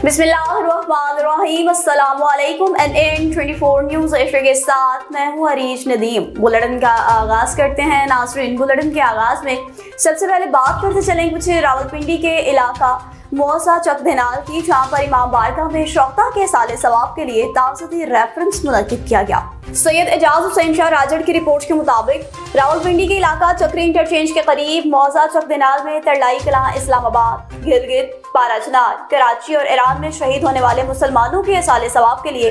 बिस्मिल्लाहिर्रहमानिर्रहीम, अस्सलामुअलैकुम। NN24 news Asia के साथ मैं हूँ अरीश नदीम। बुलेटिन का आगाज़ करते हैं नाज़रीन। बुलेटिन के आगाज़ में सबसे पहले बात करते चलेंगे कुछ रावलपिंडी के इलाका मौसा चक धनाल की, जहाँ पर इमाम बारगाह में शौक़ा के साले सवाब के लिए ताज़ी रेफरेंस मुनक्किद किया गया। सैयद एजाज हुसैन शाह राजड़ की रिपोर्ट के मुताबिक रावलपिंडी के इलाका चक्री इंटरचेंज के करीब मौसा चक धनाल में तरलाई कलां, इस्लामाबाद, गिलगित, पाराचनार, कराची और ईरान में शहीद होने वाले मुसलमानों के साले सवाब के लिए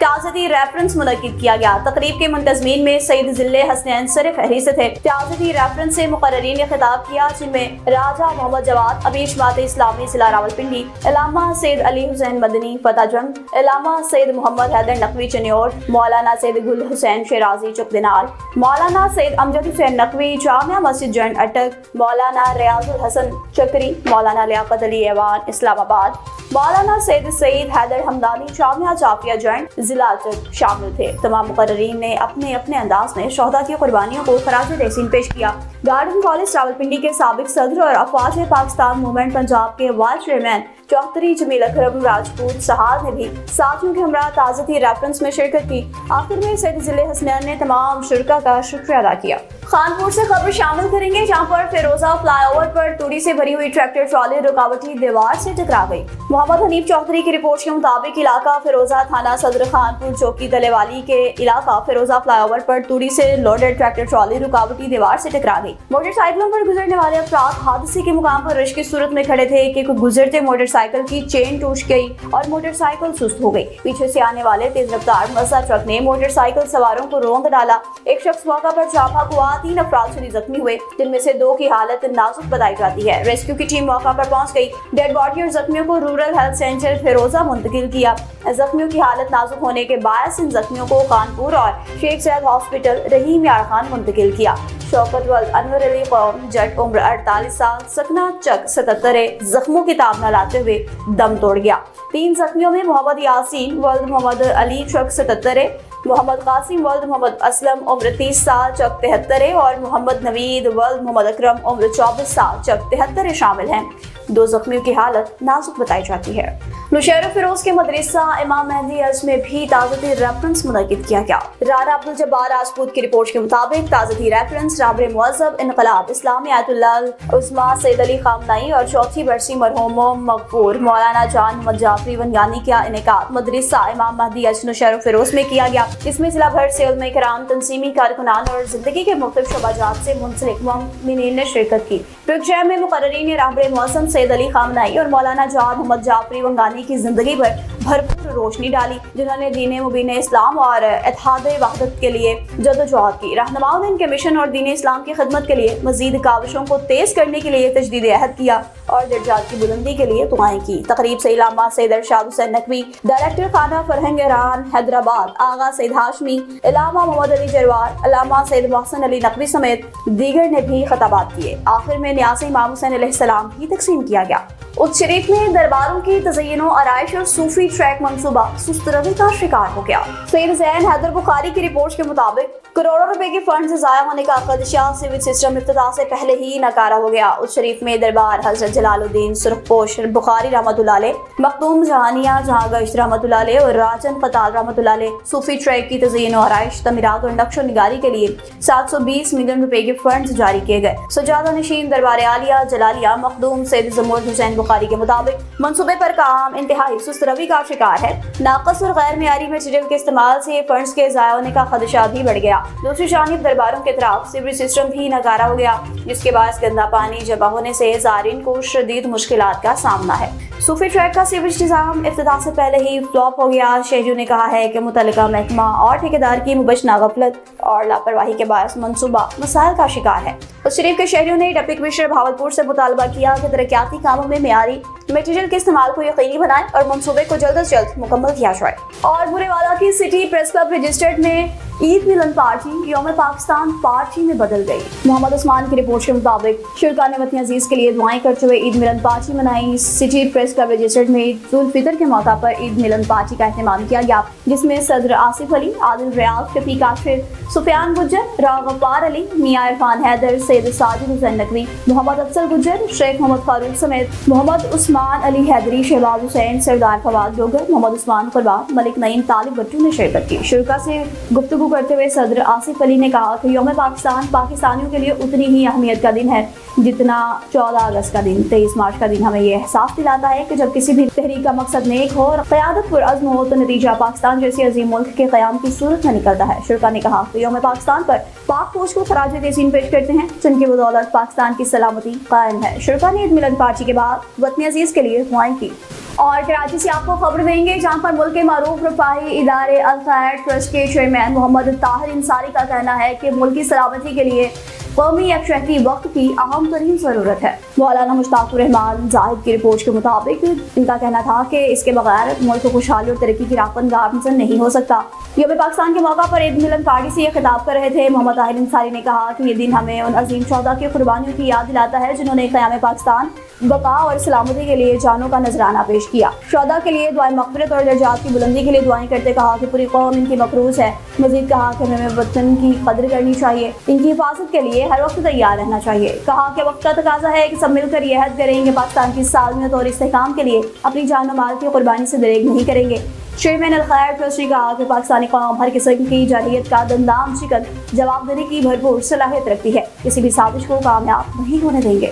ताज़ी रेफरेंस मुनक्किद किया गया। तकरीब के मुंतज़मीन में सईद जिले हसनैन सर फहरिस्त थे। ताज़ी रेफरेंस से मुकर्ररीन ने खिताब किया, जिनमें राजा मोहम्मद जवाद, अमीर जमात इस्लामी जिला रावलपिंडी, इलामा सैयद अली हुसैन मदनी फतेह जंग, इलामा सैयद मोहम्मद हैदर नकवी चन्योर, मौलाना सैयद गुल हुसैन शिराजी चुकदिनाल, मौलाना सैयद अमजद हुसैन नकवी जामिया मस्जिद जंड अटक, मौलाना रियाजुल हसन चक्री, मौलाना लियाकत अली ऐवान इस्लामाबाद, मौलाना सैयद सईद हैदर हमदानी जामिया जाफिया जंड जिला अटक शामिल थे। तमाम मुकर्ररीन ने अपने अपने अंदाज में शहदा की कुर्बानियों को खराज तहसीन पेश किया। गार्डन कॉलेज रावलपिंडी के साबिक सदर और अफवाज पाकिस्तान मूवमेंट पंजाब के वाइस चेयरमैन चौधरी जमील अकरम राजपूत सहार ने भी साथियों के हमरा ताज़ी रेफरेंस में शिरकत की। आखिर में सैयद जिले हसनैन ने तमाम शुरका का शुक्रिया अदा किया। खानपुर से खबर शामिल करेंगे, जहां पर फिरोजा फ्लाईओवर पर तूड़ी से भरी हुई ट्रैक्टर ट्रॉली रुकावटी दीवार से टकरा गई। मोहम्मद हनीफ चौधरी की रिपोर्ट के मुताबिक इलाका फिरोजा थाना सदर खानपुर चौकी दलेवाली के इलाका फिरोजा फ्लाईओवर पर तूड़ी से लोडेड ट्रैक्टर ट्रॉली रुकावटी दीवार से टकरा गई। मोटरसाइकिलों पर गुजरने वाले अफराद हादसे के मुकाम पर रश की सूरत में खड़े थे कि गुजरते मोटरसाइकिल की चेन टूट गई और मोटरसाइकिल सुस्त हो गई। पीछे से आने वाले तेज रफ्तार मज़दा ट्रक ने मोटरसाइकिल सवारों को रौंद डाला। एक शख्स मौका पर जाफा हुआ, 3 अफराद शदीद जख्मी हुए, जिनमें से 2 की हालत नाजुक बताई जाती है। रेस्क्यू की टीम मौका पर पहुंच गई। डेड बॉडी और जख्मियों को रूरल हेल्थ सेंटर फिरोजा मुंतकिल किया। जख्मियों की हालत नाजुक होने के बायस इन जख्मियों को कानपुर और शेख सैयद हॉस्पिटल रहीम यार खान मुंतकिल किया। शौकत वल्द अनवर अली कौम जट उम्र 48 साल सकना चक 77 जख्मों की ताब न लाते हुए दम तोड़ गया। 3 जख्मियों में मोहम्मद यासीन वल्द मोहम्मद अली चक 77, मोहम्मद कासिम वल्द मोहम्मद असलम उम्र 30 साल चक 73 और मोहम्मद नवीद वल्द मोहम्मद अकरम उम्र 24 साल चक 73 शामिल हैं। 2 जख्मियों की हालत नाजुक बताई जाती है। नुशैर फिरोज के मदरसा इमाम मेहदी अज में भी ताज़ी रेफरेंस मुनक्किद किया गया। राना अब्दुल जब्बार राजपूत की रिपोर्ट के मुताबिक ताज़ी रेफरेंस राबर मुअज़्ज़ब इनक़लाब इस्लामी आयतुल्लाह उस्मा सैयद अली खामनाई और चौथी बरसी मरहूम मगफूर मौलाना जान मोहम्मद जाफरी वंगानी का इनेकाद मदरसा इमाम मेहदी अज नुशैर फिरोज में किया गया। इसमें जिला भर से उलमा किराम, तंजीमी कारकुनान और जिंदगी के मुख्तलिफ शोबाजात से मुंसलिक मुमिनीन ने शिरकत की। प्रोग्राम में मुकर्ररीन ने राहबर मौसम सैयद अली खामनाई और मौलाना जान मोहम्मद जाफरी वंगानी की जिंदगी पर भरपूर रोशनी डाली, जिन्होंने दीन मुबीन इस्लाम और इत्तेहाद वहदत के लिए जदोजहद की। रहनुमाओं ने इनके मिशन और दीन इस्लाम की खिदमत के लिए मजीद काविशों को तेज करने के लिए तजदीद अहद किया और दर्जात की बुलंदी के लिए दुआएं की। तकरीब से इलामा सैयद अरशाद हुसैन नकवी, डायरेक्टर खाना फरहंग ईरान हैदराबाद आगा सैयद हाशमी, इलामा मोहम्मद अली जरवार, इलामा सैयद मोहसन अली नकवी समेत दीगर ने भी खताबात किए। आखिर में न्यासी इमाम हुसैन अलैहिस्सलाम भी तकसीम किया गया। उच्च शरीफ में दरबारों की तज़य्युन आराइश और सूफी ट्रैक मंसूबा सुस्त रवि का शिकार हो गया। सैयद ज़ैन हैदर बुखारी की रिपोर्ट के मुताबिक करोड़ों रुपए के फंड ज़ाया होने का खदशा सिविल सिस्टम इफ्तिताह से पहले ही नाकारा हो गया। उच्च शरीफ में दरबार हज़रत जलालुद्दीन सुरखपोश बुखारी रहमतुल्लाह अलैह, मखदूम जहानिया जहांगश्त रहमतुल्लाह अलैह और राजन फताल रहमतुल्लाह अलैह सूफी ट्रैक की तज़य्युन आराइश, तमीरात और नक्शो निगारी के लिए 720 मिलियन रुपए के फंड जारी किए गए। सजादा नशीन दरबार आलिया जलालिया मखदूम सैयद जमूद हुसैन बुखारी के मुताबिक मंसूबे पर काम इंतहाई सुस्त रवि का शिकार है। नाकस और गैर मेयारी मटेरियल के इस्तेमाल से फंड्स के ज़ाया होने का खदशा भी बढ़ गया। दूसरी जानिब दरबारों के तरफ सिवरेज सिस्टम भी नाकारा हो गया, जिसके बाद गंदा पानी जमा होने से ज़ायरीन को शदीद मुश्किलात का सामना है। सूफी ट्रैक का सीवरेज निज़ाम इफ्तिताह से पहले ही फ्लॉप हो गया। शहरियों ने कहा है कि मुतल्लिका महकमा और ठेकेदार की मुबैना गफलत और लापरवाही के बायस मंसूबा मसाइल का शिकार है। उस शरीफ के शहरियों ने डिप्टी कमिश्नर भावलपुर से मुतालबा किया कि तरक्याती कामों में मेयारी मटेरियल के इस्तेमाल को यकीनी बनाएं और मंसूबे को जल्द अज जल्द मुकम्मल किया जाए। और बुरेवाला की सिटी प्रेस क्लब रजिस्टर्ड में ईद मिलन पार्टी यौम पाकिस्तान पार्टी में बदल गई। मोहम्मद उस्मान की रिपोर्ट के मुताबिक शुरका ने वतन अजीज के लिए दुआएं करते हुए ईद मिलन पार्टी मनाई। सिटी प्रेस क्लब रजिस्टर्ड में ईद उल फितर के मौका पर ईद मिलन पार्टी का एहतमाम किया गया, जिसमें सदर आसिफ अली, आदिल रियाज, शफीक आशिर, सुफियान गुज्जर, गफ्फार अली, मियां इरफान हैदर, सैयद साजिद हुसैन नकवी, मोहम्मद अफजल गुज्जर, शेख मोहम्मद फारूक समेत मोहम्मद उस्मान अली हैदरी, शहबाज हुसैन, सरदार फवाद डोगर, मोहम्मद उस्मान कुर्बान, मलिक नईम, तालिब भट्टू ने शिरकत की। शुरका से गुफ्तगू करते हुए सदर आसिफ अली ने कहा कि यौम पाकिस्तान पाकिस्तानियों के लिए उतनी ही अहमियत का दिन है जितना 14 अगस्त का दिन, 23 मार्च का दिन हमें ये एहसास दिलाता है कि जब किसी भी तहरीक का मकसद नेक हो और क़यादत पुरअज़्म हो तो नतीजा पाकिस्तान जैसे अजीम मुल्क के क़याम की सूरत में निकलता है। शुरका ने कहा कि यौम पाकिस्तान पर पाक फौज को खराज तहसीन पेश करते हैं, जिनकी बदौलत पाकिस्तान की सलामती कायम है। शुरका ने ईद मिलन पार्टी के बाद वतन अजीज के लिए दुआएं की। और कराची से आपको खबर देंगे, जहां पर मुल्क के मारूफ रफाही इदारे अल खैर ट्रस्ट के चेयरमैन मोहम्मद ताहिर इंसारी का कहना है कि मुल्क की सलामती के लिए कौमी यकजहती वक्त की अहम तरीन ज़रूरत है। मौलाना मुश्ताकुर रहमान जाहिद की रिपोर्ट के मुताबिक इनका कहना था कि इसके बगैर मुल्क को खुशहाली और तरक्की की राह पर गामज़न नहीं हो सकता। यौम पाकिस्तान के मौका पर ईद मिलन पार्टी से ये खिताब कर रहे थे। मोहम्मद ताहिर इंसारी ने कहा कि ये दिन हमें उन अजीम शोहदा की कुर्बानियों की याद दिलाता है जिन्होंने क़याम पाकिस्तान, बका और सलामती के लिए जानों का नजराना पेश किया। शोहदा के लिए दुआएं मग़फ़िरत और दर्जात की बुलंदी के लिए दुआएं करते कहा कि पूरी कौम इनकी मक़रूज़ है। मज़ीद कहा कि हमें वतन की कदर करनी चाहिए, इनकी हिफाजत के लिए हर वक्त तैयार रहना चाहिए। कहा कि वक्त का तकाज़ा है कि सब मिलकर यह अहद करें कि पाकिस्तान की सालमियत और इस्तेहकाम के लिए अपनी जान और माल की कुर्बानी से दरेग नहीं करेंगे। चेयरमैन अल खैर ट्रस्ट ने कहा कि पाकिस्तानी कौम हर किस्म की जाहिलियत का दंदाम शिकन जवाब देने की भरपूर सलाहियत रखती है, किसी भी साजिश को कामयाब नहीं होने देंगे।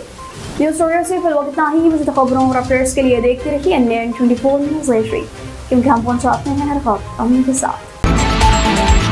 न्यूज़ स्टूडियो से फिलहाल इतना ही। मुझे खबरों और अपडेट्स के लिए देखते रहिए NN24 न्यूज़, क्योंकि हम पहुंचाते हैं हर खबर अमीन के साथ।